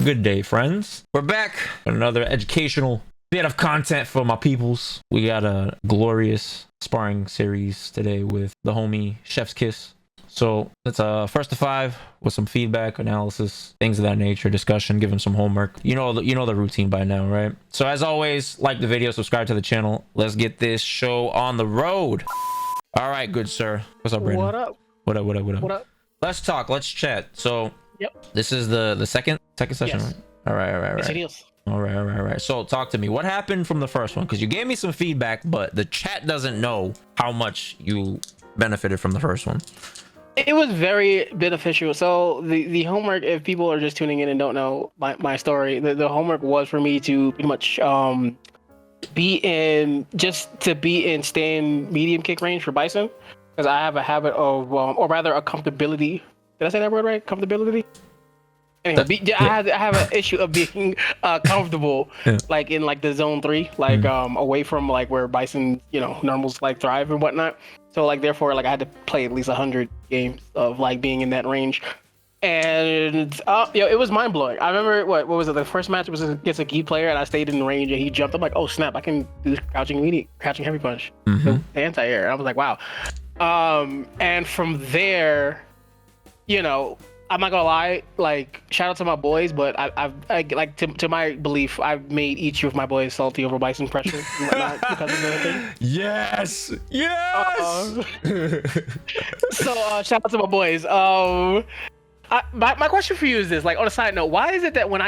Good day, friends. We're back with another educational bit of content for my peoples. We got a glorious sparring series today with the homie Chef's Kiss. So it's a first to five with some feedback, analysis, things of that nature, discussion, give him some homework. You know the routine by now, right? So as always, like the video, subscribe to the channel. Let's get this show on the road. All right, good sir. What's up, Brandon? What up? What up? What up? What up? What up? Let's talk. Let's chat. So Yep. this is the second session, Yes. right? All right. Yes, it is. All right. So talk to me. What happened from the first one? Because you gave me some feedback, but the chat doesn't know how much you benefited from the first one. It was very beneficial. So the homework, if people are just tuning in and don't know my story, the homework was for me to pretty much be in stand medium kick range for Bison, because I have a habit of or rather a comfortability. Did I say that word right? Comfortability. Anyway, I have an issue of being comfortable, like in like the zone 3, like away from like where Bison, normals like thrive and whatnot. So like therefore like I had to play at least 100 games of like being in that range, and it was mind blowing. I remember what was it? The first match was against a key player, and I stayed in range, and he jumped. I'm like, oh snap! I can do crouching heavy punch, the anti-air. And I was like, wow. And from there, I'm not gonna lie, like shout out to my boys, but I like to my belief, I've made each of my boys salty over Bison pressure and whatnot because of the thing. Yes. So shout out to my boys. My question for you is this: like on a side note, why is it that when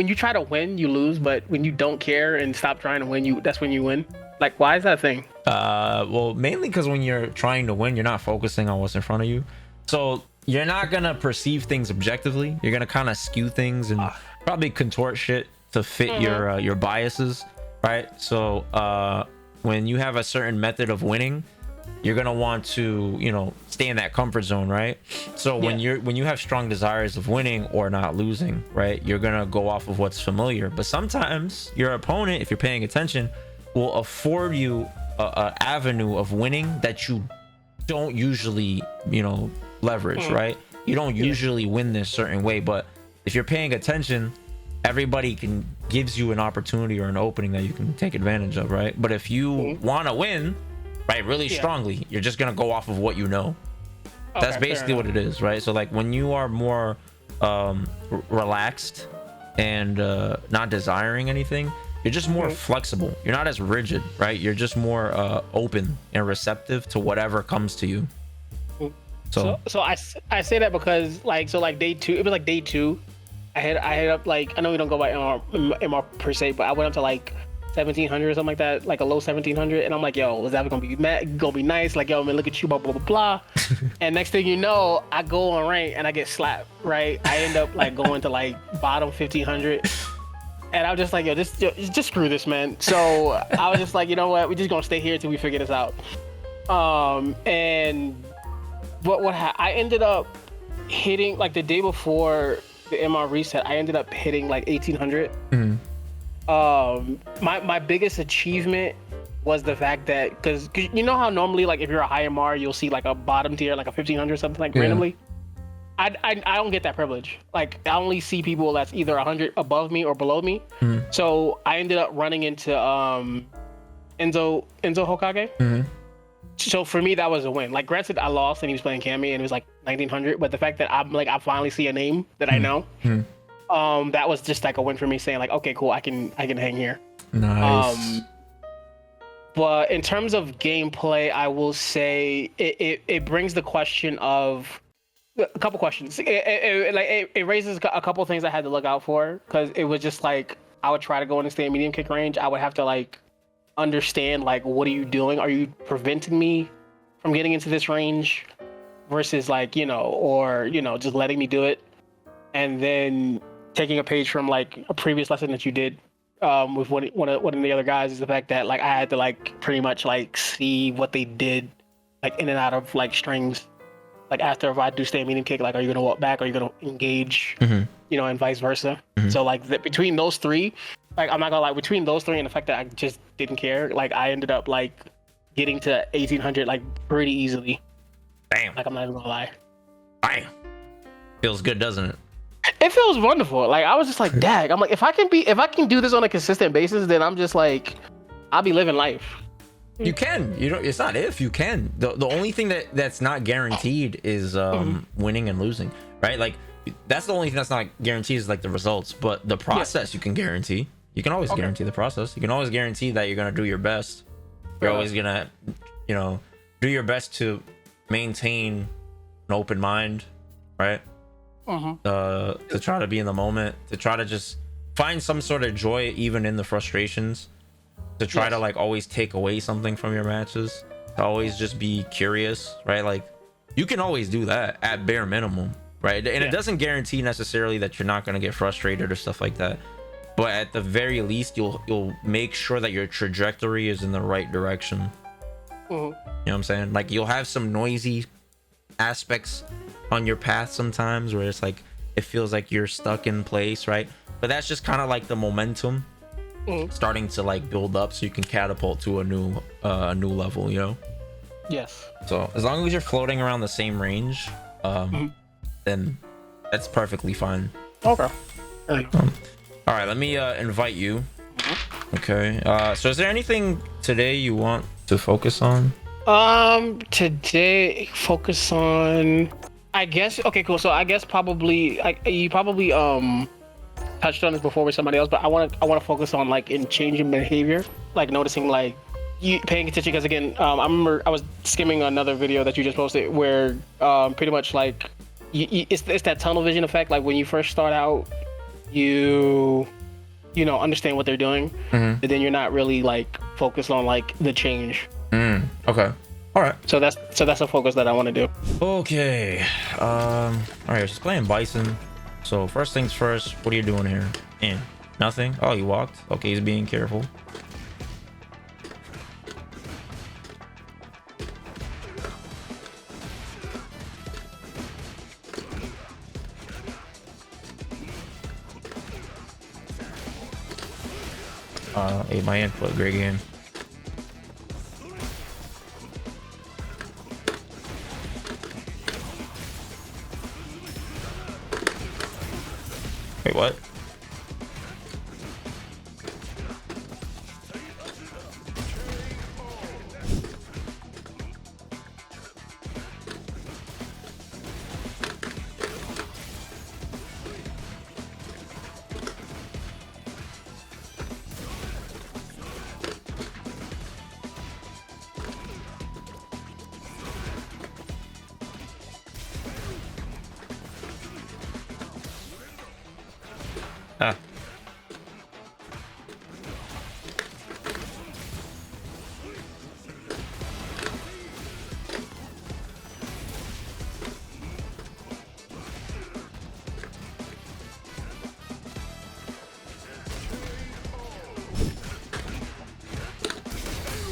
you try to win, you lose, but when you don't care and stop trying to win, that's when you win? Like, why is that a thing? Well, mainly because when you're trying to win, you're not focusing on what's in front of you. So you're not gonna perceive things objectively. You're gonna kind of skew things and probably contort shit to fit your biases, right? So when you have a certain method of winning, you're gonna want to stay in that comfort zone, right? So when you have strong desires of winning or not losing, right, you're gonna go off of what's familiar. But sometimes your opponent, if you're paying attention, will afford you a avenue of winning that you don't usually leverage, right? You don't usually win this certain way, but if you're paying attention, everybody gives you an opportunity or an opening that you can take advantage of, right? But if you want to win, right, really strongly, you're just gonna go off of what you know. That's basically what it is, right? So like when you are more relaxed and not desiring anything, you're just more flexible. You're not as rigid, right? You're just more open and receptive to whatever comes to you. So I say that because like day 2, it was like day 2. I had up like, I know we don't go by MR per se, but I went up to like 1700 or something like that, like a low 1700, and I'm like, yo, is that gonna be nice? Like, yo, man, look at you, blah blah blah blah. And next thing you know, I go on rank and I get slapped, right? I end up like going to like bottom 1500, and I'm just like, yo, just screw this, man. So I was just like, you know what, we're just gonna stay here until we figure this out. And I ended up hitting like the day before the MR reset, I ended up hitting like 1800. My biggest achievement was the fact that because you know how normally like if you're a high MR you'll see like a bottom tier like a 1500 or something like randomly. I don't get that privilege. Like I only see people that's either 100 above me or below me. So I ended up running into Enzo Hokage. So for me, that was a win. Like, granted, I lost and he was playing Cammy and it was like 1900, but the fact that I finally see a name that I know, that was just like a win for me, saying like, okay, cool, I can hang here. Nice. But in terms of gameplay, I will say it brings the question of a couple questions. It raises a couple things I had to look out for, because it was just like I would try to go in and stay in medium kick range. I would have to like understand like, what are you doing? Are you preventing me from getting into this range versus like or just letting me do it? And then taking a page from like a previous lesson that you did with one of the other guys is the fact that like I had to like pretty much like see what they did like in and out of like strings. Like after if I do stay medium kick, like are you gonna walk back? Are you gonna engage? And vice versa. So like between those three, like I'm not gonna lie, between those three and the fact that I just didn't care, like I ended up like getting to 1800 like pretty easily. Damn. Like I'm not even gonna lie. Damn. Feels good, doesn't it? it feels wonderful. Like I was just like, dag. I'm like, if I can do this on a consistent basis, then I'm just like, I'll be living life. You can. You don't. It's not if you can. The only thing that's not guaranteed is winning and losing, right? Like that's the only thing that's not guaranteed is like the results, but the process you can guarantee. You can always guarantee the process. You can always guarantee that you're gonna do your best. You're always gonna, you know, do your best to maintain an open mind, right? To try to be in the moment, to try to just find some sort of joy even in the frustrations, to try to like always take away something from your matches, to always just be curious, right? Like you can always do that at bare minimum, right? And it doesn't guarantee necessarily that you're not gonna get frustrated or stuff like that, but at the very least you'll make sure that your trajectory is in the right direction. You know what I'm saying? Like you'll have some noisy aspects on your path sometimes where it's like it feels like you're stuck in place, right? But that's just kind of like the momentum starting to like build up so you can catapult to a new level, you know? Yes. So as long as you're floating around the same range, then that's perfectly fine. Okay. All right, let me invite you. Okay. So is there anything today you want to focus on? Today focus on, I guess. Okay, cool. So I guess probably you probably touched on this before with somebody else, but I want to focus on like in changing behavior, like noticing like you paying attention. Because again, I remember I was skimming another video that you just posted where pretty much like it's that tunnel vision effect. Like when you first start out, you know understand what they're doing, but then you're not really like focused on like the change. Okay. All right. So that's a focus that I want to do. Okay. All right. Just playing Bison. So first things first. What are you doing here? Nothing. Oh, he walked. Okay, he's being careful. Ate my input. Great game. Wait, what? Ah.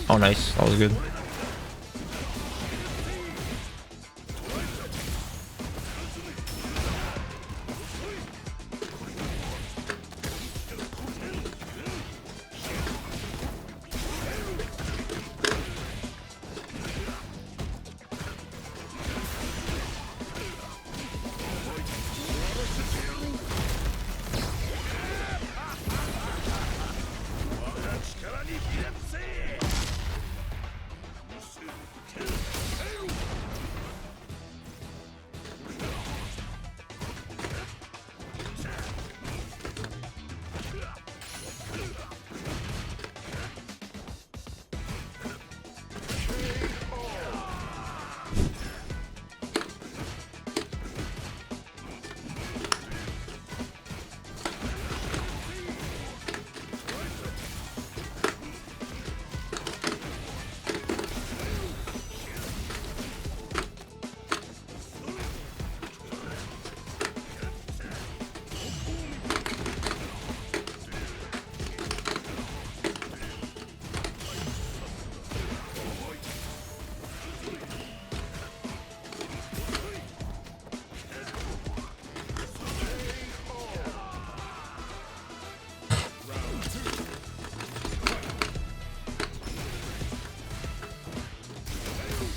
Oh, nice. That was good.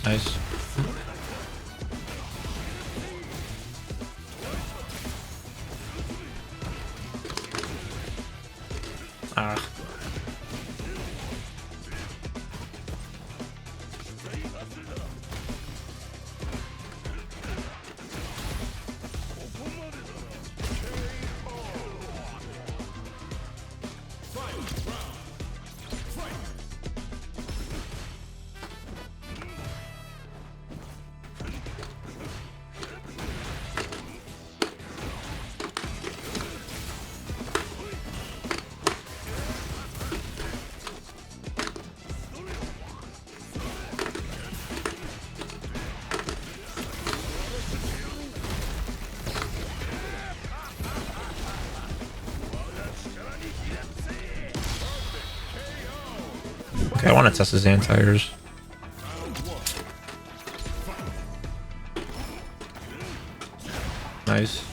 Nice. Okay, I want to test his anti-tires. Nice.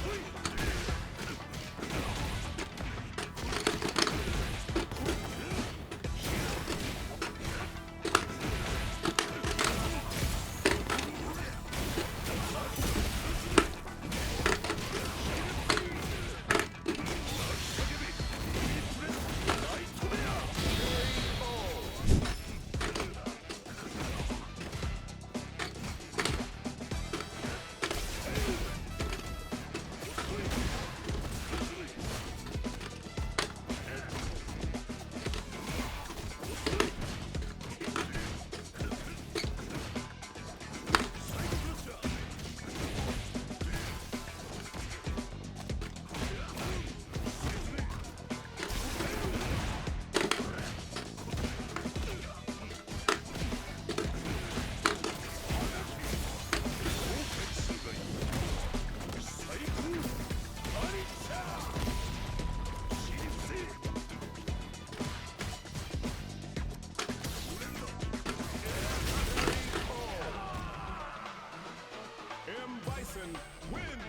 M.bison wins!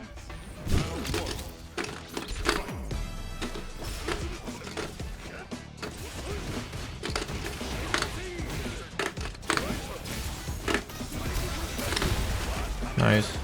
Nice.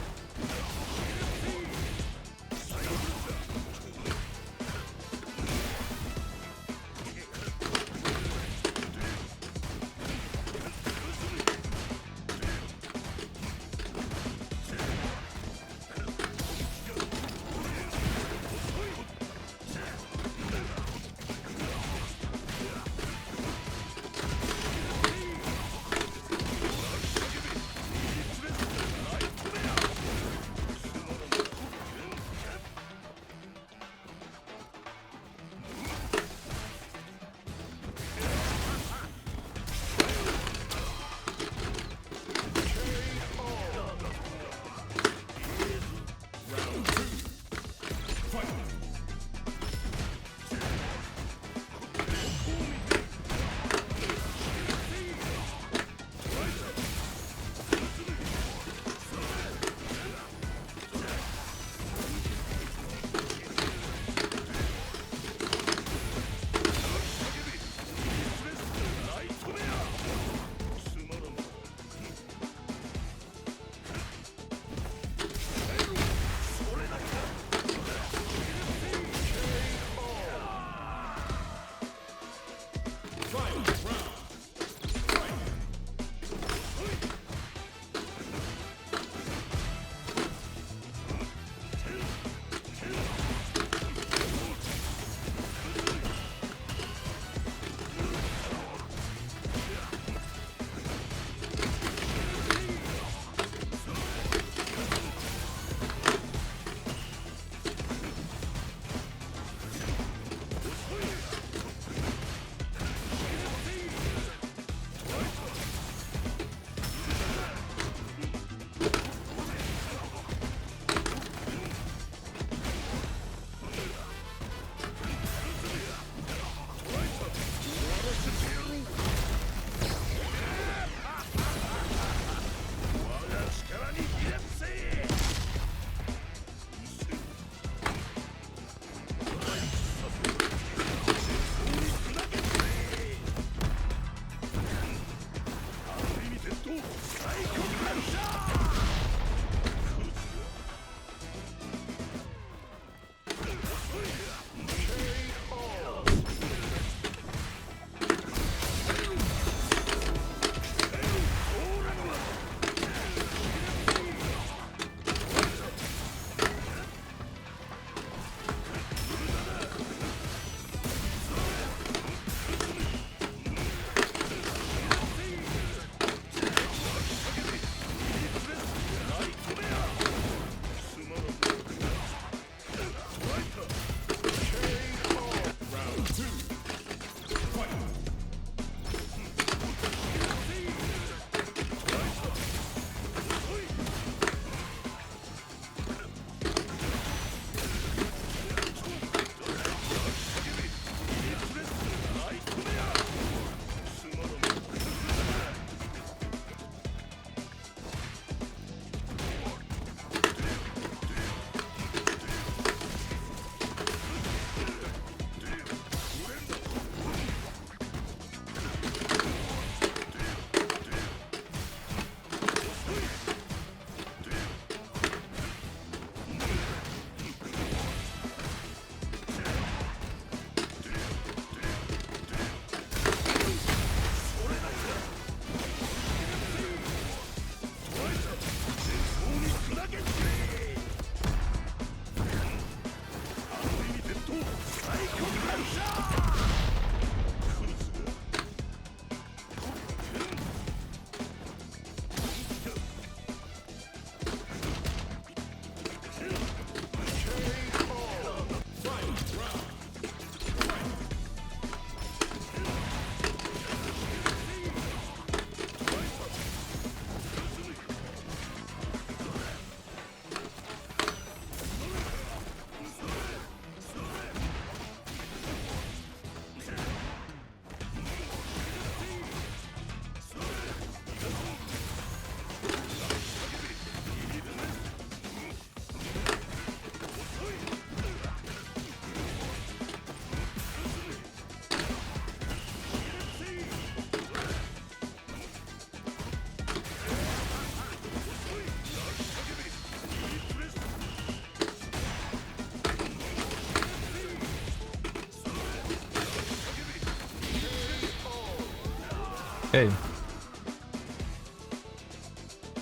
Okay.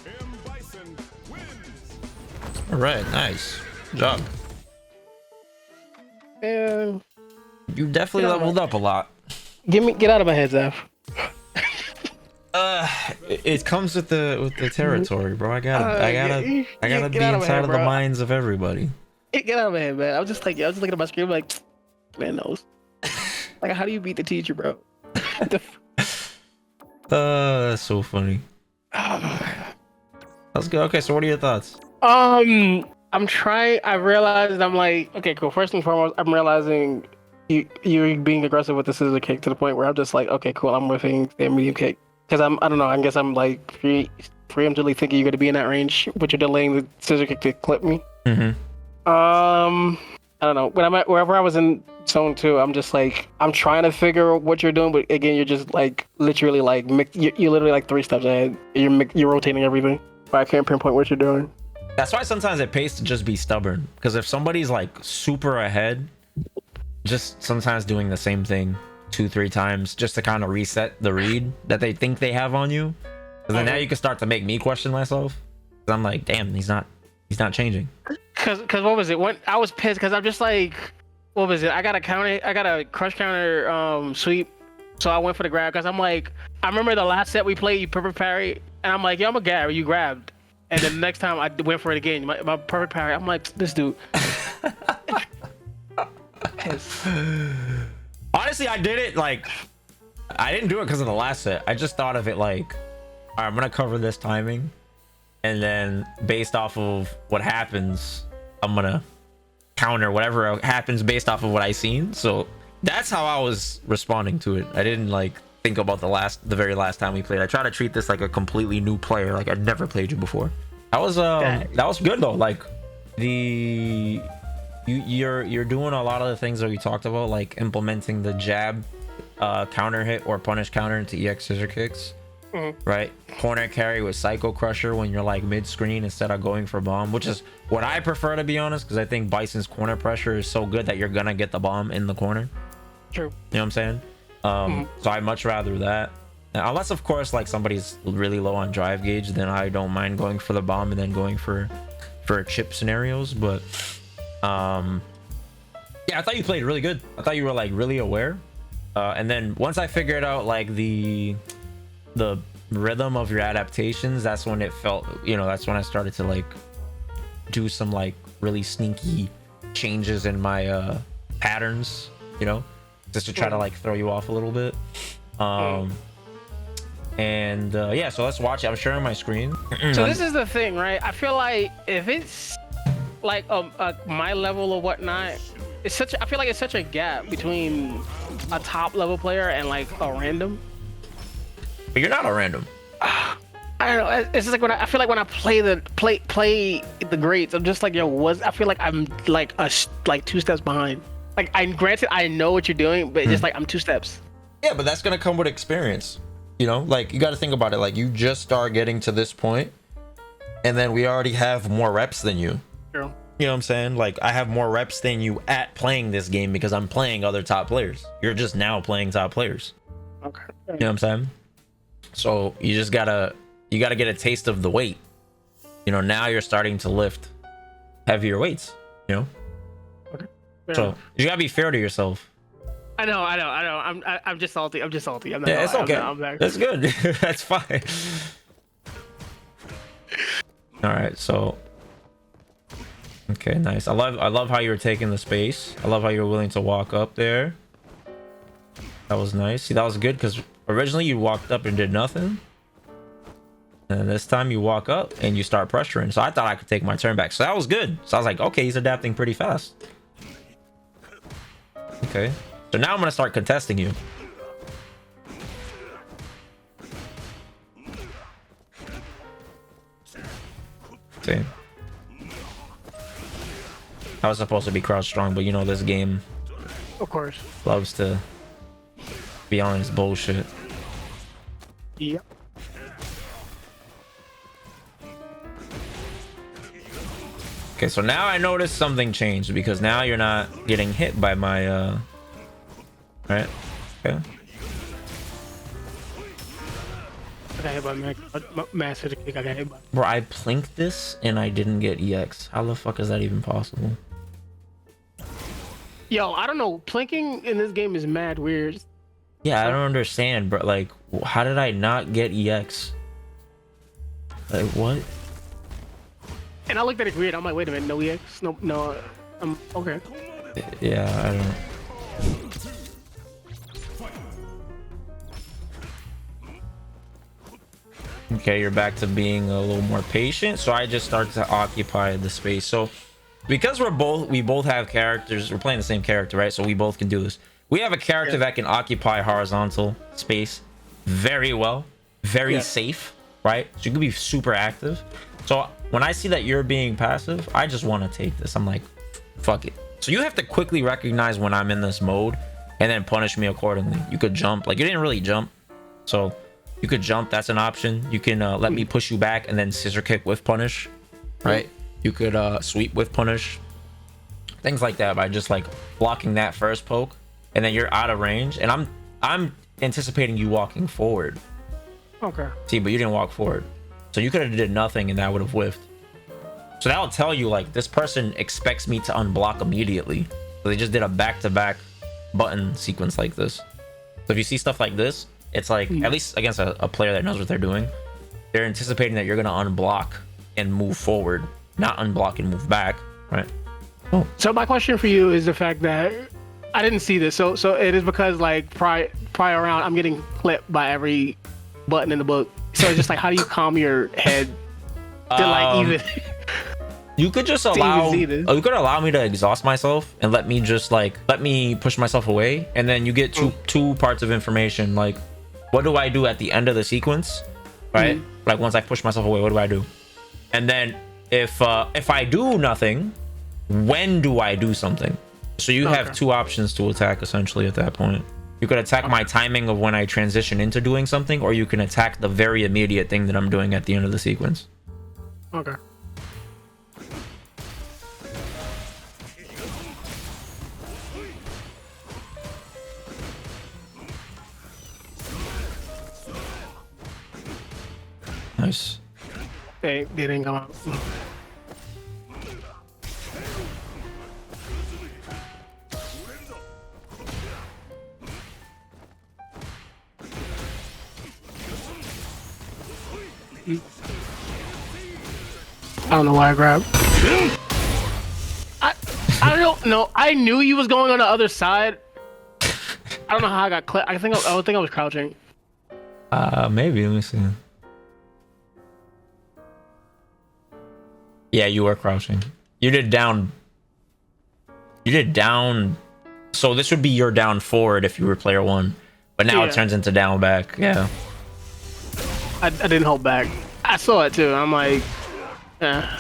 M.bison wins. All right. Nice. Good job. And You definitely Yeah, leveled up a lot. get out of my head, Zaf. It comes with the territory, bro. I gotta get be out of my inside head, of the bro. minds of everybody. Get out of my head, man. I was just looking at my screen, like, man knows. Like, how do you beat the teacher, bro? That's so funny. That's good. Okay, so what are your thoughts? I'm trying. I realized I'm like, okay, cool. First and foremost, I'm realizing you're being aggressive with the scissor kick to the point where I'm just like, okay, cool. I'm whiffing the medium kick because I don't know. I guess I'm like preemptively thinking you're gonna be in that range, but you're delaying the scissor kick to clip me. Mm-hmm. I don't know. When I'm at wherever I was in zone 2, I'm just like, I'm trying to figure out what you're doing, but again, you're just like literally like you're literally like 3 steps ahead. You're rotating everything, but I can't pinpoint what you're doing. That's why sometimes it pays to just be stubborn. Because if somebody's like super ahead, just sometimes doing the same thing 2-3 times just to kind of reset the read that they think they have on you. Because then now you can start to make me question myself. Because I'm like, damn, he's not changing. Cause what was it? When I was pissed because I'm just like, what was it? I got a crush counter sweep, so I went for the grab because I'm like, I remember the last set we played, you perfect parry, and I'm like, yo, I'm a grab, you grabbed, and then the next time I went for it again, my perfect parry, I'm like, this dude. Honestly, I did it like, I didn't do it because of the last set. I just thought of it like, all right, I'm gonna cover this timing, and then based off of what happens, I'm gonna counter whatever happens based off of what I seen. So that's how I was responding to it. I didn't like think about the very last time we played. I try to treat this like a completely new player, like I'd never played you before. That was good though. Like you're doing a lot of the things that we talked about, like implementing the jab counter hit or punish counter into EX scissor kicks. Right, corner carry with Psycho Crusher when you're like mid-screen instead of going for bomb, which is what I prefer, to be honest, because I think Bison's corner pressure is so good that you're gonna get the bomb in the corner. True. You know what I'm saying? So I'd much rather that. Now, unless of course like somebody's really low on drive gauge, then I don't mind going for the bomb and then going for chip scenarios. But yeah, I thought you played really good. I thought you were like really aware. And then once I figured out like the rhythm of your adaptations, that's when it felt, that's when I started to like do some like really sneaky changes in my patterns, just to try to like throw you off a little bit. And yeah, so let's watch it. I'm sharing my screen. So this is the thing, right? I feel like if it's like my level or whatnot, I feel like it's such a gap between a top level player and like a random. But you're not a random. I don't know. It's just like I feel like when I play the greats, I'm just like, I feel like I'm like 2 steps behind. Like granted I know what you're doing, but it's just like I'm 2 steps. Yeah, but that's gonna come with experience. Like you got to think about it. Like you just start getting to this point, and then we already have more reps than you. True. You know what I'm saying? Like I have more reps than you at playing this game because I'm playing other top players. You're just now playing top players. Okay. You know what I'm saying? So you just gotta get a taste of the weight. Now you're starting to lift heavier weights. Okay. So you gotta be fair to yourself. I know. I'm just salty. I'm not, Yeah, it's okay. I'm That's good. That's fine. All right, so okay, nice. I love how you were taking the space. I love how you were willing to walk up there. That was nice. See, that was good because originally you walked up and did nothing, and this time you walk up and you start pressuring. So I thought I could take my turn back. So that was good. So I was like, okay, he's adapting pretty fast. Okay. So now I'm gonna start contesting you. See, I was supposed to be crouch strong, but this game Of course. loves to be on his bullshit. Yep. Okay, so now I noticed something changed because now you're not getting hit by my right? Okay. I got hit by master the kick. I got hit by. Bro, I plinked this and I didn't get EX. How the fuck is that even possible? Yo, I don't know. Plinking in this game is mad weird. Yeah, I don't understand, bro. Like, how did I not get EX? Like, what? And I looked at it weird. I'm like, wait a minute, no EX, no. Okay. Yeah, I don't. Okay, you're back to being a little more patient. So I just start to occupy the space. So because we both have characters, we're playing the same character, right? So we both can do this. We have a character that can occupy horizontal space very well, very safe, right? So you can be super active. So when I see that you're being passive, I just want to take this. I'm like, fuck it. So you have to quickly recognize when I'm in this mode and then punish me accordingly. You could jump. Like, you didn't really jump. So you could jump. That's an option. You can let me push you back and then scissor kick with punish, right? You could sweep with punish. Things like that by just like blocking that first poke. And then you're out of range. And I'm anticipating you walking forward. Okay. See, but you didn't walk forward. So you could have did nothing and that would have whiffed. So that'll tell you, like, this person expects me to unblock immediately. So they just did a back-to-back button sequence like this. So if you see stuff like this, it's like, at least against a player that knows what they're doing, they're anticipating that you're going to unblock and move forward, not unblock and move back, right? Oh. So my question for you is the fact that I didn't see this. So it is because, like, prior round, I'm getting clipped by every button in the book. So it's just like, how do you calm your head to, like, even... You could just allow you could allow me to exhaust myself and let me push myself away, and then you get two parts of information. Like, what do I do at the end of the sequence, right? Like, once I push myself away, what do I do? And then if I do nothing, when do I do something? So you have two options to attack essentially at that point. You could attack my timing of when I transition into doing something, or you can attack the very immediate thing that I'm doing at the end of the sequence. Okay. Nice. They didn't come out. I don't know why I grabbed. I don't know. I knew you was going on the other side. I don't know how I got clipped. I think I was crouching. Maybe. Let me see. Yeah, you were crouching. You did down. So this would be your down forward if you were player one, but now it turns into down back. Yeah. I didn't hold back. I saw it too. I'm like, yeah.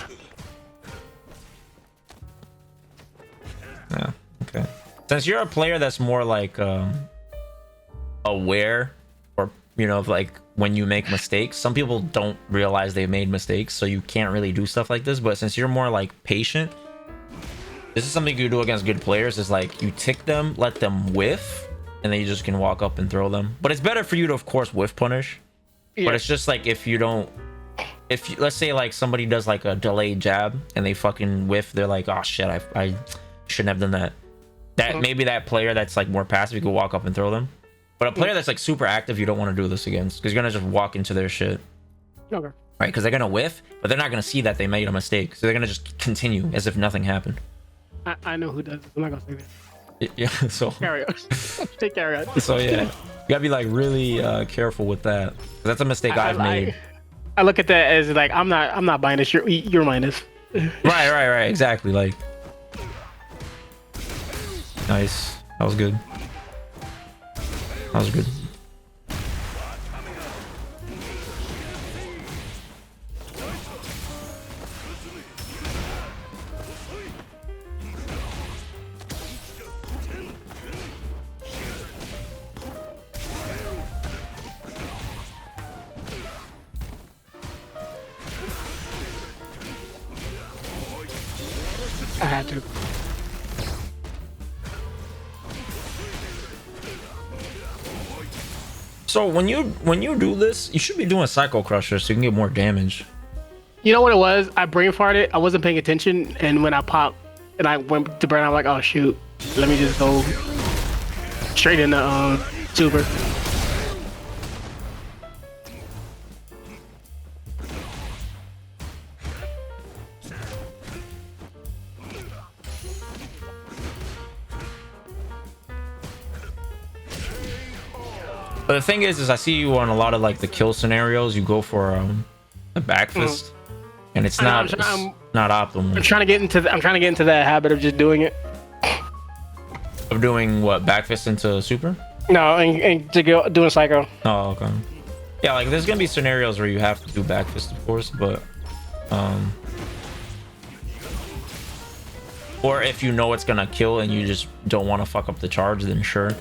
Yeah. Okay. Since you're a player that's more like aware, or of like when you make mistakes, some people don't realize they've made mistakes, so you can't really do stuff like this. But since you're more like patient, this is something you do against good players, is like you tick them, let them whiff, and then you just can walk up and throw them. But it's better for you to, of course, whiff punish. But it's just like, if you let's say like somebody does like a delayed jab and they fucking whiff, they're like, oh shit, I shouldn't have done that. Maybe that player that's like more passive, you could walk up and throw them. But a player that's like super active, you don't want to do this against, because you're gonna just walk into their shit. Okay. Right? Because they're gonna whiff, but they're not gonna see that they made a mistake, so they're gonna just continue as if nothing happened. I know who does it. I'm not gonna say that. Yeah. So Carry on. Take carry on. So yeah, you gotta be like really careful with that. That's a mistake I've made. I look at that as like, I'm not buying this. You're buying this. Right. Exactly. Like, nice. That was good. That was good. I had to. So when you do this, you should be doing Psycho Crusher so you can get more damage. You know what it was? I brain farted. I wasn't paying attention, and when I popped and I went to burn, I'm like, oh shoot, let me just go straight into super. But the thing is I see you on a lot of like the kill scenarios. You go for a back fist, and it's not optimal. I'm trying to get into that habit of just doing it. Of doing what, back fist into super? No, and to go doing psycho. Oh, okay. Yeah, like there's gonna be scenarios where you have to do back fist, of course, but or if you know it's gonna kill and you just don't want to fuck up the charge, then sure.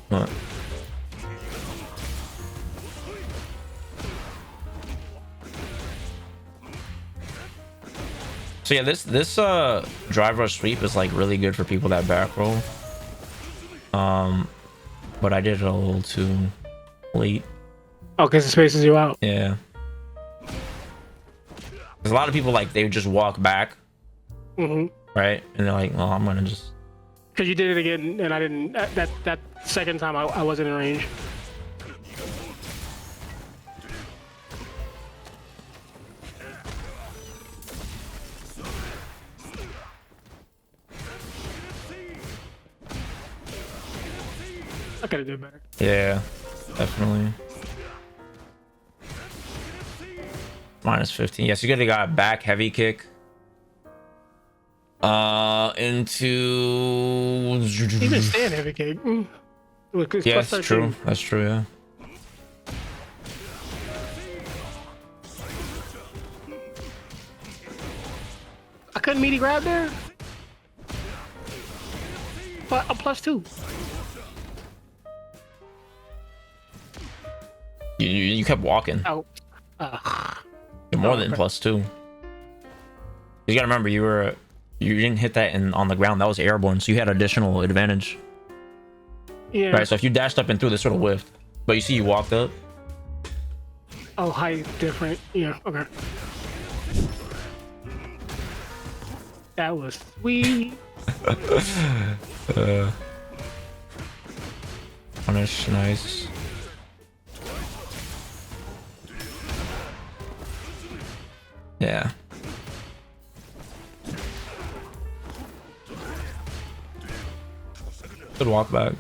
But so yeah, this drive rush sweep is like really good for people that back roll. But I did it a little too late. Oh, because it spaces you out. Yeah. There's a lot of people like they just walk back, right? And they're like, "Well, I'm gonna just." Because you did it again, and I didn't. That second time I wasn't in range. I could have done better. Yeah, definitely. Minus 15. Yes, you could have got a back heavy kick. Into. Even stand heavy kick. Yeah, that's true. That's true. Yeah. I couldn't meaty grab there. But a +2. You kept walking. Oh. You're more than +2. You gotta remember you didn't hit that on the ground. That was airborne, so you had additional advantage. Yeah. Right. So if you dashed up and through, this sort of whiffed. But you see, you walked up. Oh, height different. Yeah. Okay. That was sweet. Punish, nice. Yeah. Good walk back.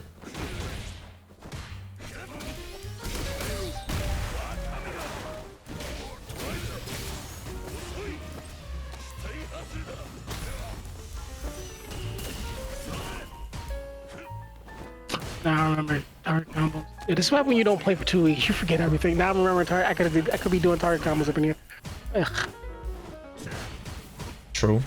Now I remember target combos. Yeah, this is why when you don't play for 2 weeks, you forget everything. Now I remember target. I could be doing target combos up in here. Ugh. True.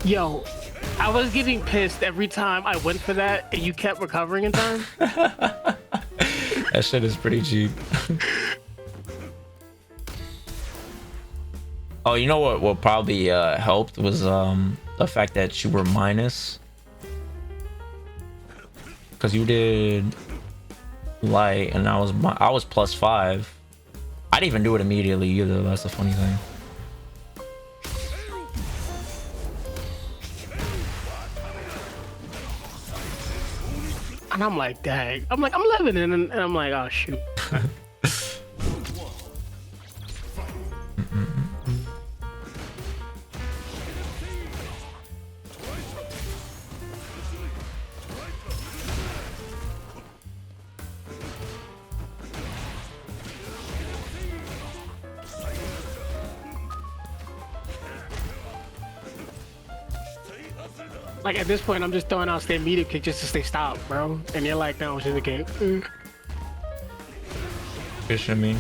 Yo, I was getting pissed every time I went for that, and you kept recovering in time. That shit is pretty cheap. Oh, you know what probably helped was the fact that you were minus, because you did light and I was +5. I didn't even do it immediately either. That's the funny thing. And I'm like, dang. I'm 11, and I'm like, oh shoot. Like at this point, I'm just throwing out stay immediate kick just to stay stopped, bro. And you're like, no, it's just a kick. Fishing me.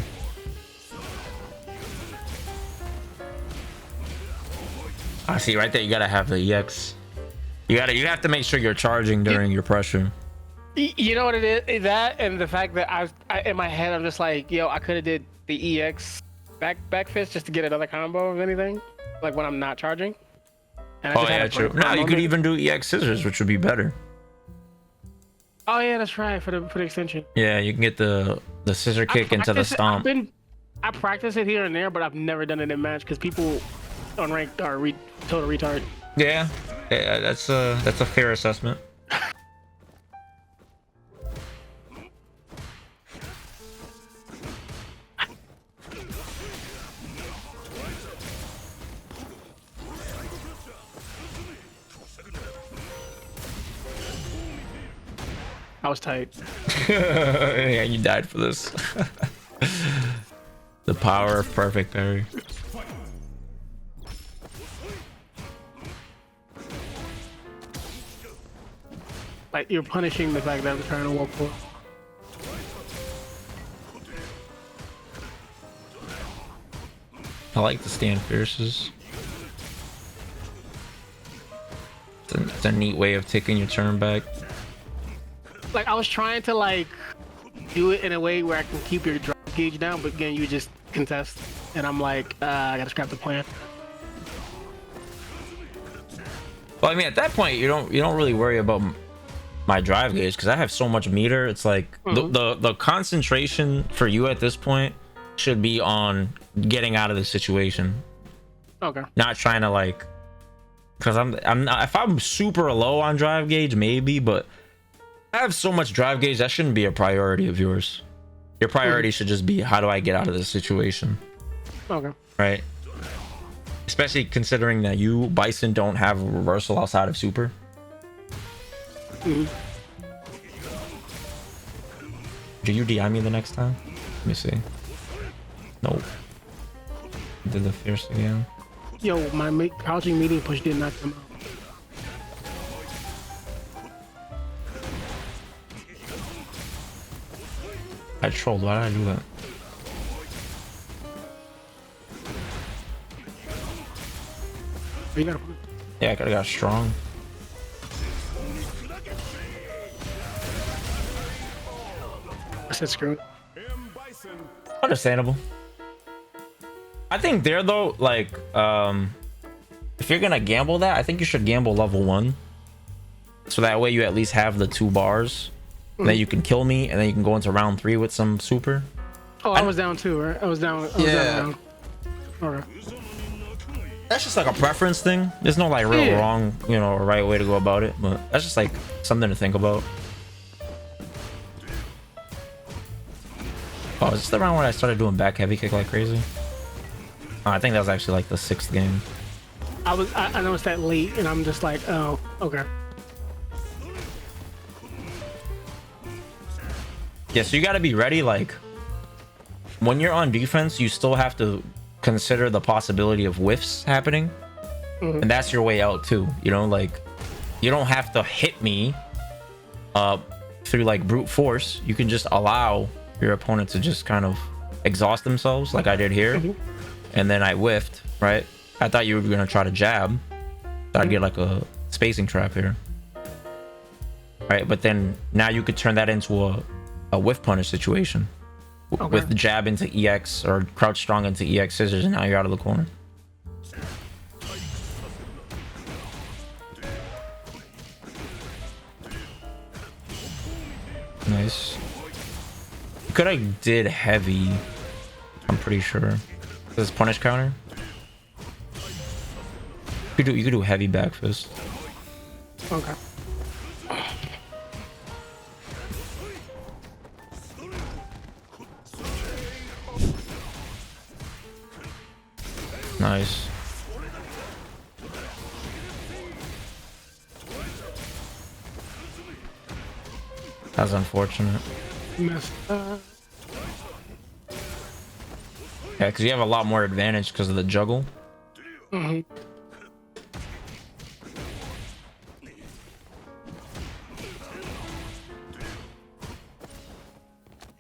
I see right there. You gotta have the EX. You have to make sure you're charging during your pressure. You know what it is? That and the fact that I in my head, I'm just like, yo, I could have did the EX back fist just to get another combo of anything, like when I'm not charging. And I Oh just had yeah, it true. for a No, you could moment. even do EX scissors, which would be better. Oh yeah, that's right for the extension. Yeah, you can get the scissor kick into the stomp. I practice it here and there, but I've never done it in match because people on ranked are total retard. Yeah, yeah, that's a fair assessment. I was tight. Yeah, you died for this. The power of perfect parry. Like you're punishing the fact that I'm trying to walk forward. I like the stand fierces. It's a neat way of taking your turn back. Like I was trying to like do it in a way where I can keep your drive gauge down, but again you just contest, and I'm like, I gotta scrap the plan. Well, I mean, at that point, you don't really worry about my drive gauge because I have so much meter. It's like the concentration for you at this point should be on getting out of the situation, Okay. not trying to like. Because I'm not, if I'm super low on drive gauge, maybe, but I have so much drive gauge that shouldn't be a priority of yours. Your priority should just be how do I get out of this situation, Okay. right? Especially considering that you Bison don't have a reversal outside of super. Do you DI me the next time? Let me see. Nope. Did the fierce again. Yo, my crouching medium push did not come out. I trolled. Why did I do that? You gotta. Yeah, I could have got strong. I said screw it. M.bison Understandable. I think there though, like, if you're gonna gamble that, I think you should gamble level 1. So that way you at least have the 2 bars. Then you can kill me, and then you can go into round 3 with some super. Oh, I was down too, right? I was down. Down. Okay. That's just like a preference thing. There's no like real wrong, you know, or right way to go about it. But that's just like something to think about. Oh, is this the round where I started doing back heavy kick like crazy? Oh, I think that was actually like the 6th game. I noticed that late, and I'm just like, oh, okay. Yeah, so you got to be ready. Like, when you're on defense, you still have to consider the possibility of whiffs happening. And that's your way out too. You know, like, you don't have to hit me through like brute force. You can just allow your opponent to just kind of exhaust themselves like I did here. And then I whiffed, right? I thought you were going to try to jab. So I'd get like a spacing trap here. Right? But then now you could turn that into a whiff punish situation. With the jab into EX or crouch strong into EX scissors, and now you're out of the corner. Nice. Could have did heavy. I'm pretty sure. This is punish counter. You could do heavy back fist. Okay. Nice. That's unfortunate. Messed up. Yeah, because you have a lot more advantage because of the juggle.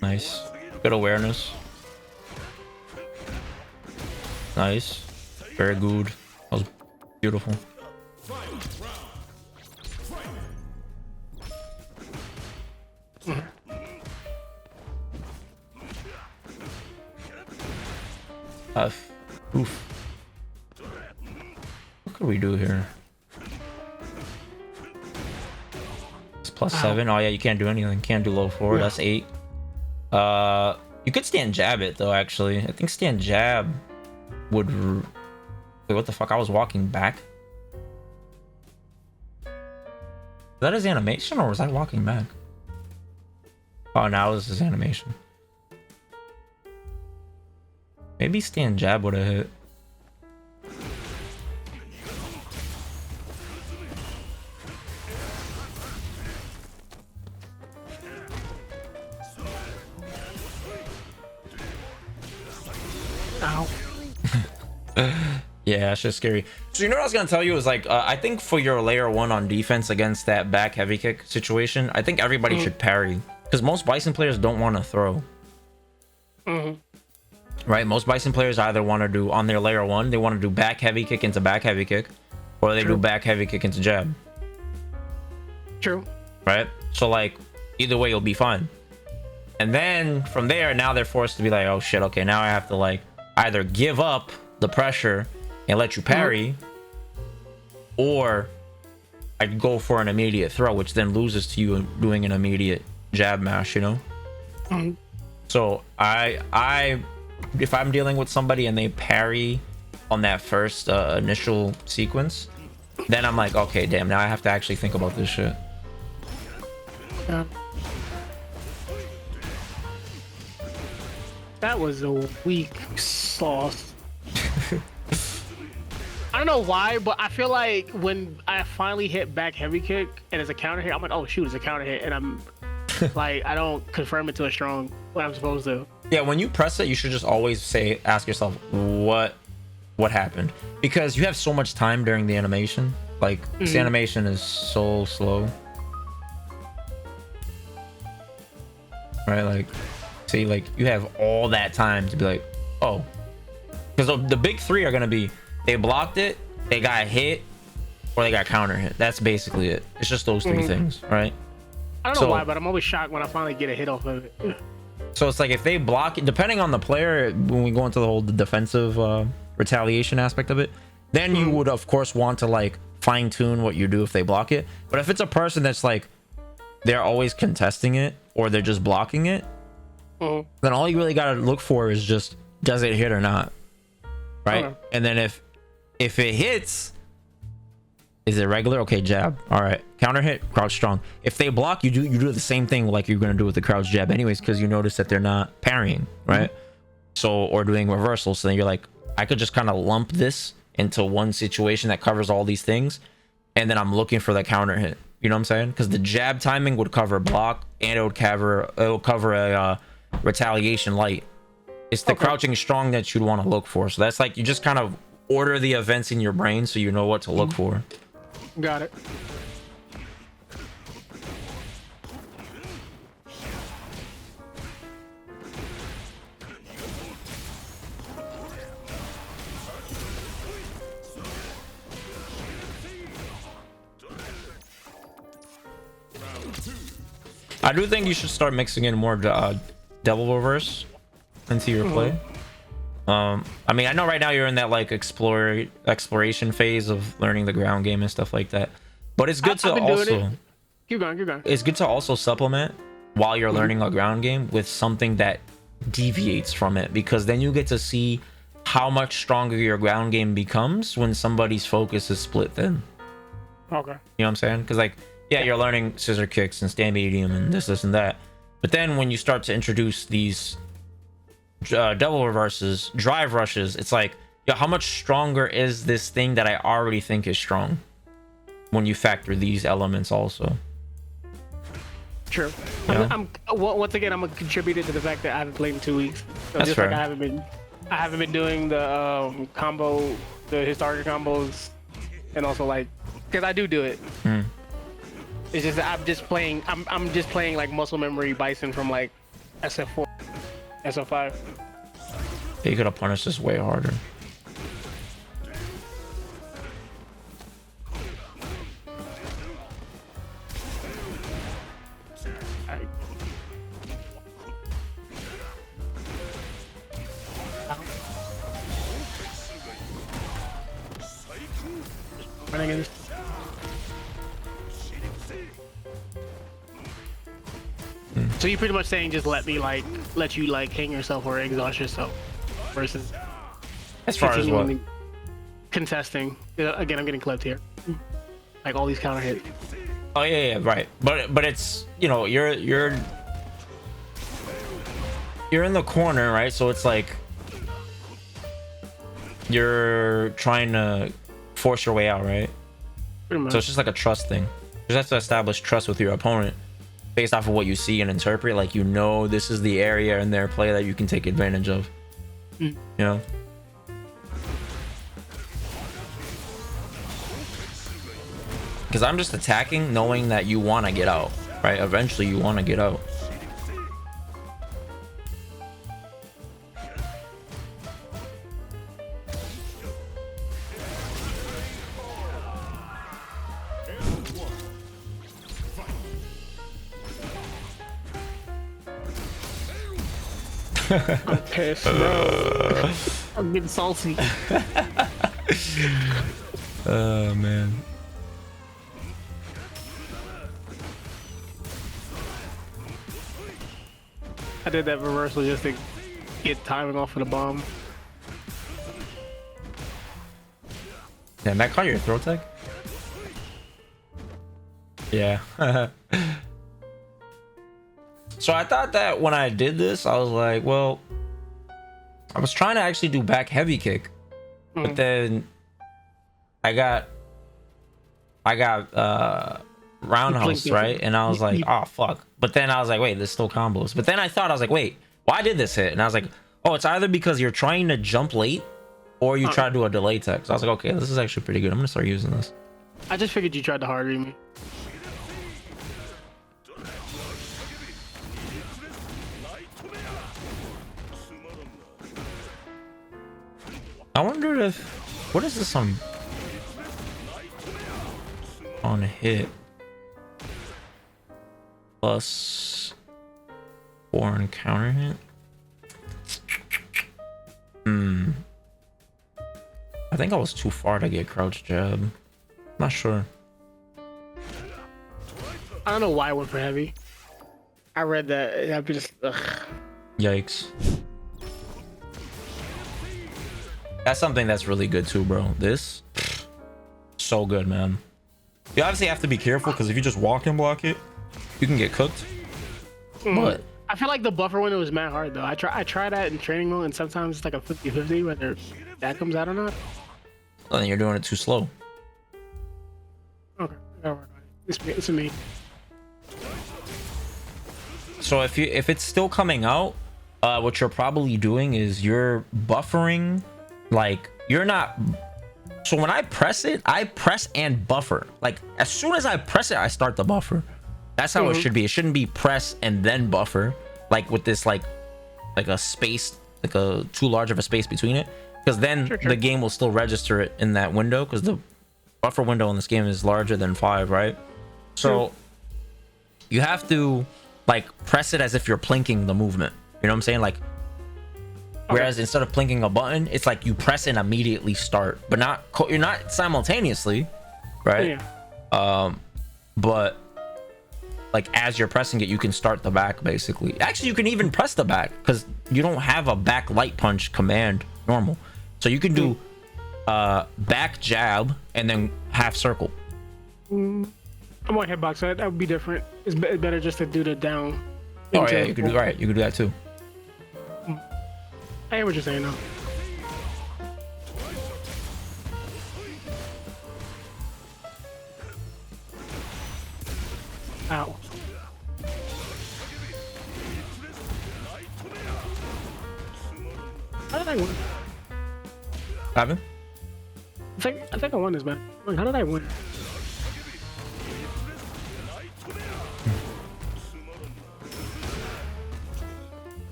Nice. Good awareness. Nice. Very good. That was beautiful. Oof. What could we do here? plus 7. Oh yeah, you can't do anything. Can't do low forward. Yeah. That's 8. You could stand jab it though. Actually, I think stand jab would. Wait, what the fuck? I was walking back. Is that his animation or was I walking back? Oh, now this is animation. Maybe stand jab would have hit. Ow. Yeah, that's just scary. So you know what I was gonna tell you is like I think for your layer 1 on defense against that back heavy kick situation, I think everybody should parry because most Bison players don't want to throw. Right? Most Bison players either want to do on their layer 1, they want to do back heavy kick into back heavy kick, or they do back heavy kick into jab. True. Right? So like either way you'll be fine. And then from there, now they're forced to be like, oh shit, okay, now I have to like either give up the pressure and let you parry, or I go for an immediate throw, which then loses to you doing an immediate jab mash, you know? So I if I'm dealing with somebody and they parry on that first initial sequence, then I'm like, okay, damn, now I have to actually think about this shit. Yeah. That was a weak sauce. I don't know why, but I feel like when I finally hit back heavy kick and it's a counter hit, I'm like, oh shoot, it's a counter hit, and I'm like, I don't confirm it to a strong what I'm supposed to. Yeah, when you press it, you should just always ask yourself, what happened? Because you have so much time during the animation. Like, this animation is so slow. Right, like, see, like, you have all that time to be like, oh. Because the big three are going to be, they blocked it, they got hit, or they got counter hit. That's basically it. It's just those three things, right? I don't know why, but I'm always shocked when I finally get a hit off of it. So it's like if they block it, depending on the player, when we go into the whole defensive retaliation aspect of it, then you would of course want to like fine tune what you do if they block it. But if it's a person that's like they're always contesting it or they're just blocking it, then all you really got to look for is just, does it hit or not, right? And then if it hits, is it regular? Okay, jab. All right, counter hit, crouch strong. If they block, you do the same thing like you're gonna do with the crouch jab anyways, because you notice that they're not parrying, right? So, or doing reversals. So then you're like, I could just kind of lump this into one situation that covers all these things, and then I'm looking for the counter hit. You know what I'm saying? Because the jab timing would cover block, and it would cover a retaliation light. It's the crouching strong that you'd want to look for. So that's like, you just kind of order the events in your brain so you know what to look for. Got it. I do think you should start mixing in more devil reverse into your play. I mean, I know right now you're in that like exploration phase of learning the ground game and stuff like that, but it's good to also keep going. It's good to also supplement while you're learning a ground game with something that deviates from it, because then you get to see how much stronger your ground game becomes when somebody's focus is split thin. Okay. You know what I'm saying? Because like, yeah, you're learning scissor kicks and stand medium and this and that, but then when you start to introduce these double reverses, drive rushes, it's like, yeah, how much stronger is this thing that I already think is strong when you factor these elements also? True. Yeah. I'm once again, I'm a contributor to the fact that I haven't played in 2 weeks. So That's just fair. like I haven't been doing the combo, the historic combos, and also like, because I do it. It's just that I'm just playing like muscle memory Bison from like SF4, SF5. You could have punished this way harder. So you're pretty much saying just let you like hang yourself or exhaust yourself versus As far as what? continually contesting. Again, I'm getting clipped here. Like all these counter hits. Oh yeah, right. But it's, you know, you're in the corner, right? So it's like you're trying to force your way out, right? Pretty much. So it's just like a trust thing. You just have to establish trust with your opponent based off of what you see and interpret. Like, you know, this is the area in their play that you can take advantage of. You know? Because I'm just attacking knowing that you want to get out, right? Eventually you want to get out. I'm pissed, bro. I'm getting salty. Oh man. I did that reversal just to get timing off of the bomb. Damn, that caught your throw tech? Yeah. So I thought that when I did this, I was like, well, I was trying to actually do back heavy kick, but then I got roundhouse, right? And I was like, oh fuck. But then I was like, wait, there's still combos. But then I thought, I was like, wait, why did this hit? And I was like, oh, it's either because you're trying to jump late or you try to do a delay tech. So I was like, okay, this is actually pretty good. I'm gonna start using this. I just figured you tried to hard read me. I wonder if, what is this on hit plus 4 on counter hit? I think I was too far to get crouch jab. Not sure. I don't know why I went for heavy. I read that. I'd be just. Ugh. Yikes. That's something that's really good too, bro. This, so good, man. You obviously have to be careful because if you just walk and block it, you can get cooked. But I feel like the buffer window is mad hard though. I try that in training mode, and sometimes it's like a 50-50 whether that comes out or not. well, then you're doing it too slow. Okay, I gotta work on it. It's me. So if it's still coming out, what you're probably doing is you're buffering. Like, you're not. So when I press it, I press and buffer. Like, as soon as I press it, I start the buffer. That's how it should be. It shouldn't be press and then buffer, like with this like a space, like a too large of a space between it, because then the game will still register it in that window, because the buffer window in this game is larger than 5, right? So you have to like press it as if you're plinking the movement. You know what I'm saying? Like, whereas instead of plinking a button, it's like you press and immediately start, but not you're not simultaneously, right? Yeah. But like as you're pressing it, you can start the back basically. Actually, you can even press the back because you don't have a back light punch command normal, so you can do back jab and then half circle. I'm on hitbox, so that would be different. It's better just to do the down. Oh yeah, you could do right. You could do that too. I hear what you're saying though. Ow. How did I win? Happen? I think I won this, man. Like, how did I win?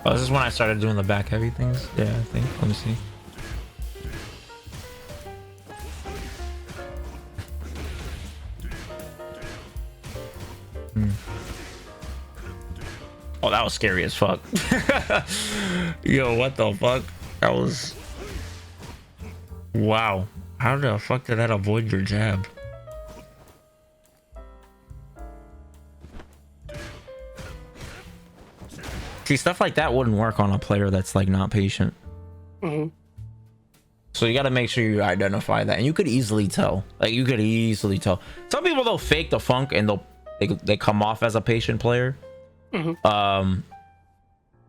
Oh, this is when I started doing the back heavy things. Yeah, I think. Let me see. Oh, that was scary as fuck. Yo, what the fuck? That was Wow. How the fuck did that avoid your jab? See, stuff like that wouldn't work on a player that's like not patient. Mm-hmm. So you got to make sure you identify that, and you could easily tell. Like you could easily tell. Some people they'll fake the funk and they come off as a patient player. Mm-hmm.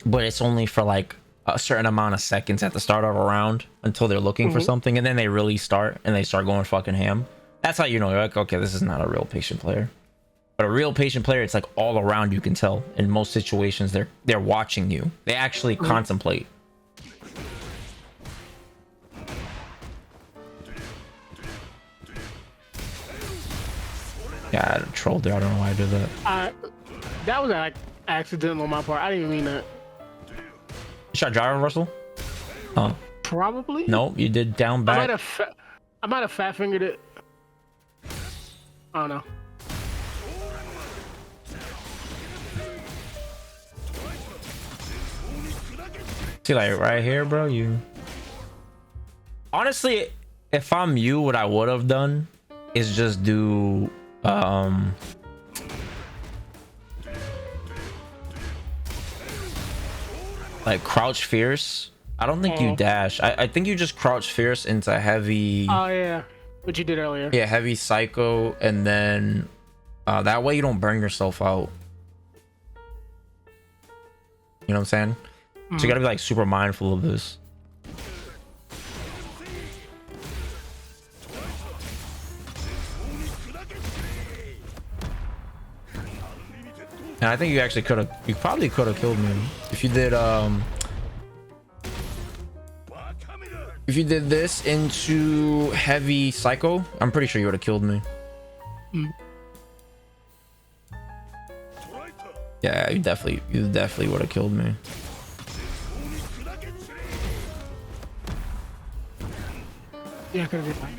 But it's only for like a certain amount of seconds at the start of a round until they're looking for something, and then they really start and they start going fucking ham. That's how you know you're like, okay, this is not a real patient player. But a real patient player, it's like all around. You can tell in most situations they're watching you. They actually contemplate. Yeah, I trolled there. I don't know why I did that. That was an accident on my part. I didn't even mean that. You shot gyro reversal? Oh. Probably. No, you did down back. I might have fat fingered it. I don't know. See, like right here, bro. You honestly, if I'm you, what I would have done is just do like crouch fierce. I don't think you dash. I think you just crouch fierce into heavy. Oh yeah, what you did earlier. Yeah, heavy psycho, and then that way you don't burn yourself out. You know what I'm saying? So you gotta be like super mindful of this. And I think you actually you probably could have killed me if you did if you did this into heavy psycho. I'm pretty sure you would have killed me. Yeah, you definitely would have killed me. Yeah, I could have did that.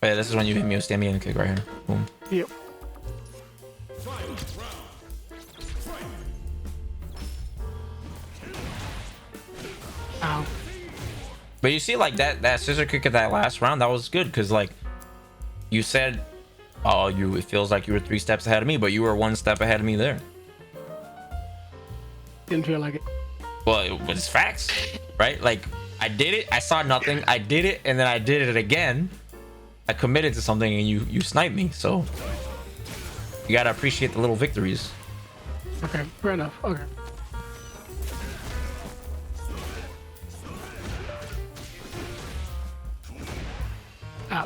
Oh, yeah, this is when you hit me with stamina kick right here. Boom. Yep. Ow. But you see, like that scissor kick at that last round, that was good because like you said, oh, it feels like you were 3 steps ahead of me, but you were 1 step ahead of me there. Didn't feel like it. Well, it was facts, right? Like I did it, I saw nothing, I did it, and then I did it again. I committed to something, and you sniped me. So you gotta appreciate the little victories. Okay, fair enough. Okay. I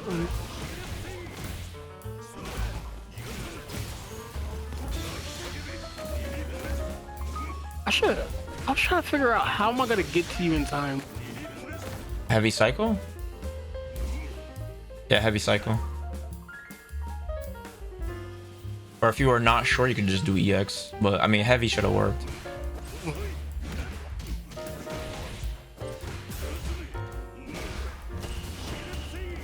was trying to figure out how am I gonna get to you in time. Heavy cycle? Yeah, heavy cycle. Or if you are not sure, you can just do EX. But I mean, heavy should have worked.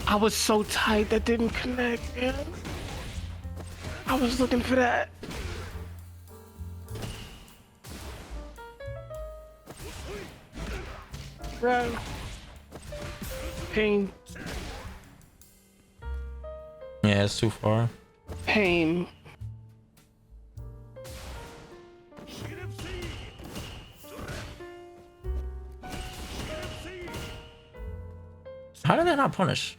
I was so tight that didn't connect, man. I was looking for that. Bro. Pain. Yeah, it's too far. Pain. How did that not punish?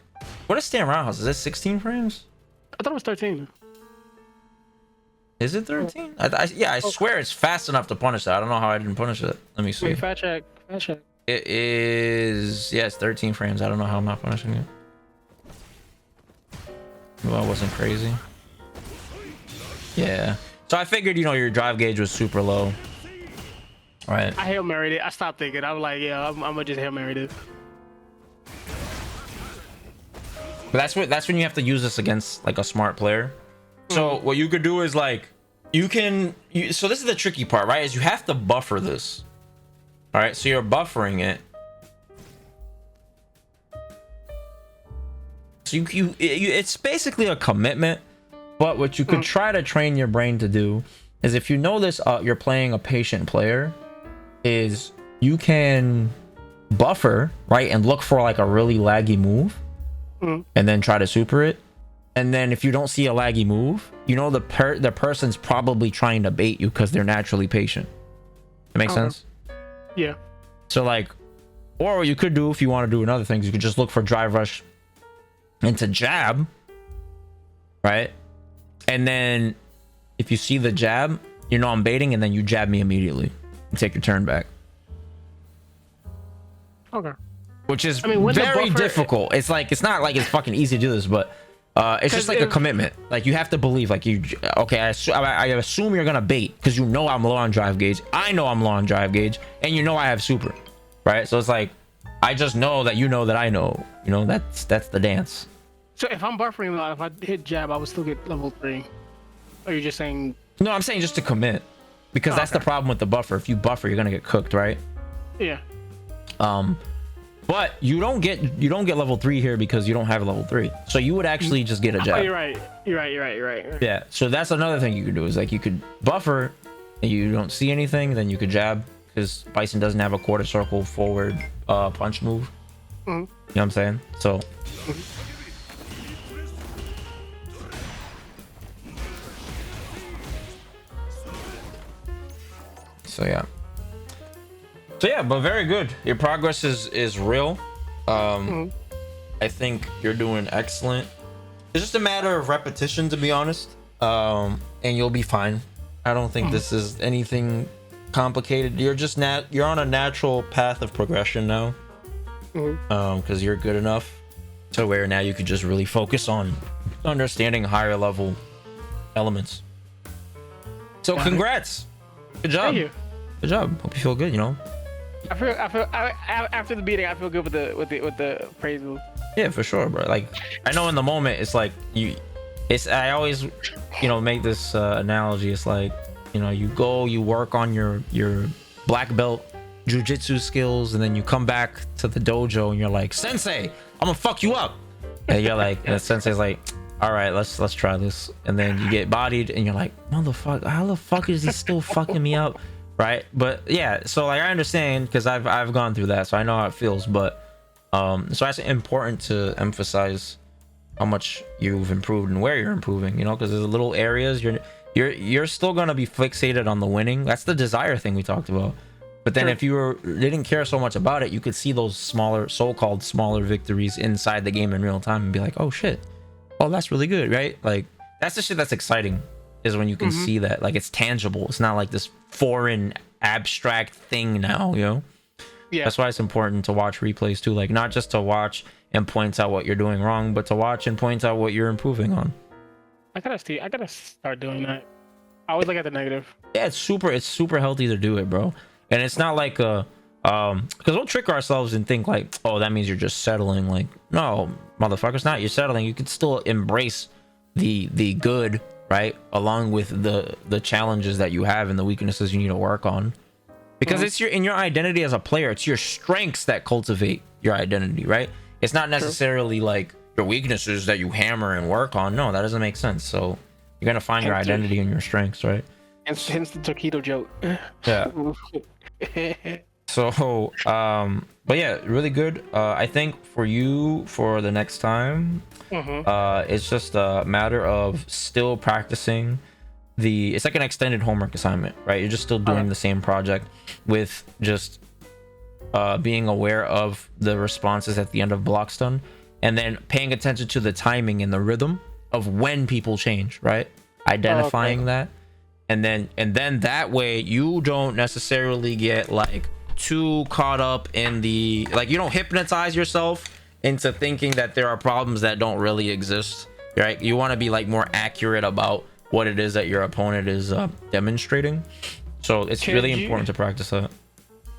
What is stand roundhouse? Is it 16 frames? I thought it was 13. Is it 13? Yeah, I swear it's fast enough to punish that. I don't know how I didn't punish it. Let me see. Wait, fat check. Fat check. It is, yes, 13 frames. I don't know how I'm not punishing it. Well, I wasn't crazy. Yeah. So I figured, you know, your drive gauge was super low. Right. I Hail Married it. I stopped thinking. I was like, yeah, I'm gonna just Hail Married it. But that's when you have to use this against like a smart player. So what you could do is like so this is the tricky part, right? Is you have to buffer this. All right, so you're buffering it. So it's basically a commitment, But what you could try to train your brain to do is, if you know this, you're playing a patient player, is you can buffer, right, and look for like a really laggy move, and then try to super it. And then if you don't see a laggy move, you know the person's probably trying to bait you because they're naturally patient. That makes sense? Yeah. So like, or what you could do if you want to do another thing is you could just look for drive rush into jab, right? And then if you see the jab, you know I'm baiting, and then you jab me immediately and take your turn back. Okay. Which is when very difficult. It's like, it's not like it's fucking easy to do this, but it's just like a commitment. Like you have to believe, like okay, I assume you're gonna bait because you know I'm low on drive gauge. I know I'm low on drive gauge, and you know I have super, right? So it's like, I just know that you know that I know. You know, that's the dance. So if I'm buffering a lot, if I hit jab, I would still get level 3. Or you're just saying? No, I'm saying just to commit, because that's the problem with the buffer. If you buffer, you're gonna get cooked, right? Yeah. But you don't get level 3 here because you don't have level 3. So you would actually just get a jab. Oh, you're right. Yeah. So that's another thing you could do, is like you could buffer and you don't see anything, then you could jab, because Bison doesn't have a quarter circle forward punch move. You know what I'm saying? So So yeah, but very good. Your progress is real. I think you're doing excellent. It's just a matter of repetition, to be honest. And you'll be fine. I don't think this is anything complicated. You're just you're on a natural path of progression now. Because you're good enough to where now you could just really focus on understanding higher level elements. So congrats. Good job. Thank you. Good job. Hope you feel good, you know. I feel after the beating, I feel good with the appraisal. Yeah, for sure, bro. Like, I know in the moment it's like I always, make this analogy. It's like, you work on your black belt jujitsu skills, and then you come back to the dojo and you're like, Sensei, I'm gonna fuck you up. And you're like, and Sensei's like, all right, let's try this. And then you get bodied and you're like, motherfucker, how the fuck is he still fucking me up? Right? But yeah, so like, I understand, because I've gone through that, so I know how it feels. But so that's important to emphasize how much you've improved and where you're improving, because there's little areas you're still gonna be fixated on the winning. That's the desire thing we talked about. But then if you didn't care so much about it, you could see those so-called smaller victories inside the game in real time and be like, oh shit, oh, that's really good, right? Like, that's the shit that's exciting, is when you can see that, like, it's tangible. It's not like this foreign abstract thing now, Yeah. That's why it's important to watch replays too, like, not just to watch and point out what you're doing wrong, but to watch and point out what you're improving on. I gotta start doing that. I always look at the negative. Yeah, it's super healthy to do it, bro. And it's not like because we'll trick ourselves and think like, oh, that means you're just settling. Like, no, motherfuckers, not. You're settling. You could still embrace the good, right, along with the challenges that you have and the weaknesses you need to work on, because it's in your identity as a player. It's your strengths that cultivate your identity, right? It's not necessarily like your weaknesses that you hammer and work on. No, that doesn't make sense. So you're gonna find your identity and your strengths, right? And hence the taquito joke. Yeah. So but yeah, really good. I think for you, for the next time, it's just a matter of still practicing it's like an extended homework assignment, right? You're just still doing the same project with just being aware of the responses at the end of block stun, and then paying attention to the timing and the rhythm of when people change, right? Identifying that. And then that way you don't necessarily get like too caught up in you don't hypnotize yourself into thinking that there are problems that don't really exist, right? You want to be like more accurate about what it is that your opponent is demonstrating. So it's really important to practice that.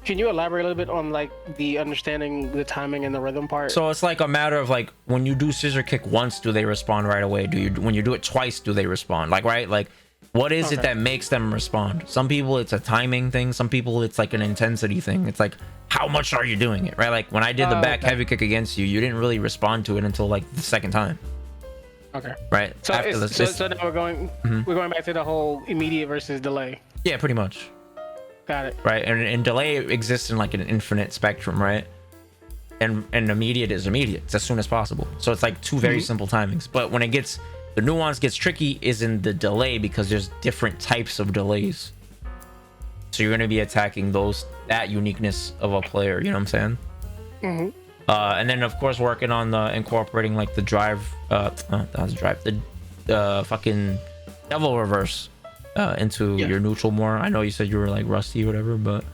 Can you elaborate a little bit on like the understanding the timing and the rhythm part? So it's like a matter of like, when you do scissor kick once, do they respond right away? When you do it twice, do they respond? Like, right? Like, what is it that makes them respond? Some people it's a timing thing. Some people it's like an intensity thing. It's like, how much are you doing it, right? Like when I did the back heavy kick against you, you didn't really respond to it until like the second time. Okay. right? So After it's, this, so, it's- so now we're going back to the whole immediate versus delay. yeah, pretty much, Got it. right? And delay exists in like an infinite spectrum, right? And immediate is immediate. It's as soon as possible. So it's like two very simple timings. But when the nuance gets tricky is in the delay, because there's different types of delays. So you're going to be attacking that uniqueness of a player. You know what I'm saying? And then of course working on the incorporating like the drive. The fucking devil reverse into your neutral more. I know you said you were like rusty or whatever, but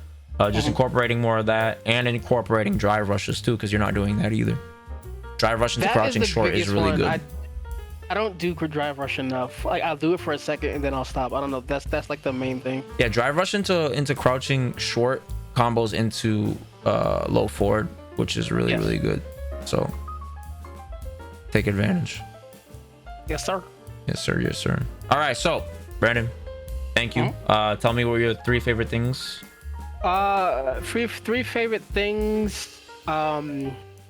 just incorporating more of that, and incorporating drive rushes too, because you're not doing that either. Drive rush into crouching short is really good. I don't do drive rush enough. Like I'll do it for a second and then I'll stop. I don't know. That's like the main thing. Yeah, drive rush into crouching short combos into low forward, which is really good. So take advantage. Yes, sir. Yes, sir. Yes, sir. All right, so Brandon, thank you. Tell me what your 3 favorite things. Three favorite things.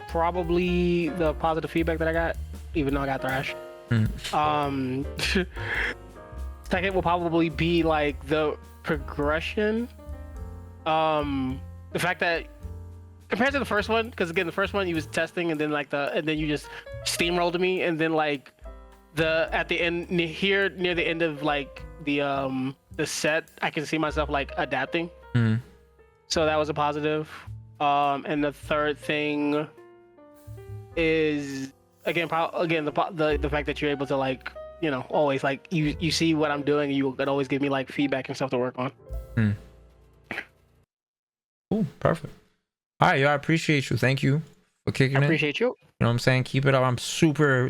Probably the positive feedback that I got, even though I got thrashed. Second will probably be like the progression. The fact that compared to the first one, because again the first one you was testing and then and then you just steamrolled me, and then like at the end near the end of like the set, I can see myself like adapting. So that was a positive. And the third thing is again the fact that you're able to like, you know, always like you see what I'm doing and you can always give me like feedback and stuff to work on. Cool, perfect. All right, yo, I appreciate you. Thank you for kicking it. I appreciate you. You know what I'm saying? Keep it up. I'm super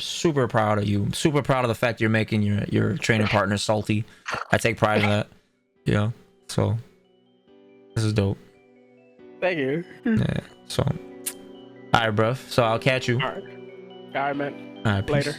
proud of you. I'm super proud of the fact you're making your training partner salty. I take pride in that. Yeah. So this is dope. Thank you. Yeah. So all right, bruv. So I'll catch you. All right, man. All right, peace. Later.